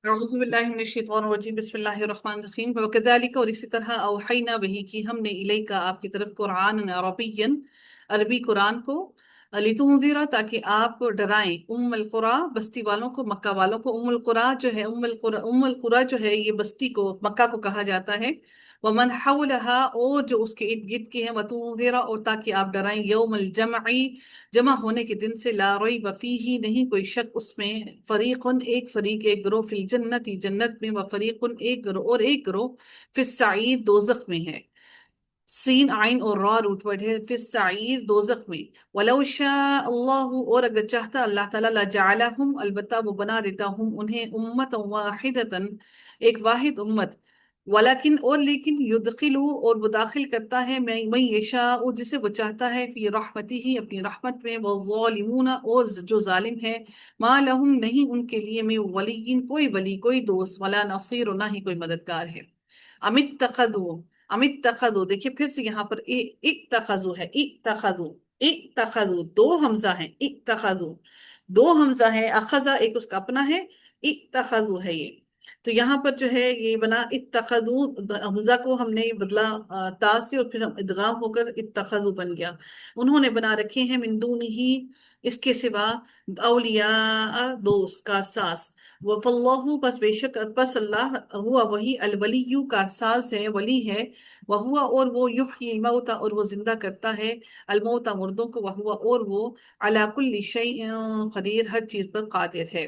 अऊज़ु बिल्लाहि मिनश शैतानिर रजीम बिस्मिल्लाहिर रहमानिर रहीम वकज़ालिक और इसी तरह औहैना वही की हमने इलैका आपकी तरफ कुरान अरबियन अरबी कुरान को लितुंज़िरा ताकि आप डराएं उम्मुल कुरा बस्ती वालों को मक्का वालों को। उम्मुल कुरा जो है उम्मुल कुरा जो है ये बस्ती को मक्का को कहा जाता है। वमन हौलहा और जो उसके इर्द गिर्द के हैं वतुंज़िरा और ताकि आप डराएं यौमल जमई जमा होने के दिन से ला रैब फीही नहीं कोई शक उसमें फरीकुन एक फरीक एक ग्रोह फिल जन्नति जन्नत में व फरीकुन एक ग्रोह और एक ग्रोह फिस सईद दोजख में है। सीन आइन और रा रूट वर्ड है फिस सईद दोजख में। वलौ शा अल्लाह और अगर चाहता अल्लाह ताला ला जअलहुम अलबत्ता वो बना देता हूँ उन्हें उम्मत वाहिदतन एक वाहिद उम्मत। वलाकिन और लेकिन युदखिलु और वो दाखिल करता है मैं यशा और जिसे वो चाहता है फी रहमती ही अपनी रहमत में वज़ालिमूना और जो जालिम है मा लहुम नहीं उनके लिए में वलीइन कोई वली कोई दोस्त वला नसीर ना ही कोई मददगार है। अमित तखदु अमित तखदु देखिए फिर से यहाँ पर इत्तखजु है इत्तखजु दो हमजा है इत्तखजु दो हमजा है अखजा एक उसका अपना है इत्तखजु है ये। तो यहाँ पर जो है ये बना इत्तखजु हमजा को हमने बदला ता से और फिर हम इदगाम होकर इत्तखजु बन गया। उन्होंने बना रखे हैं मिन दूनिही इसके सिवा औलिया दोस्त कारसास। वो फल्लाहु बस बेशक बस अल्लाह हुआ वही अलवलियु कारसाज है वली है। वह हुआ और वो युह्यी मौता और वो जिंदा करता है अलमौता मुर्दों को। वह हुआ और वो अला कुल्ली शैइन कदीर हर चीज पर कादिर है।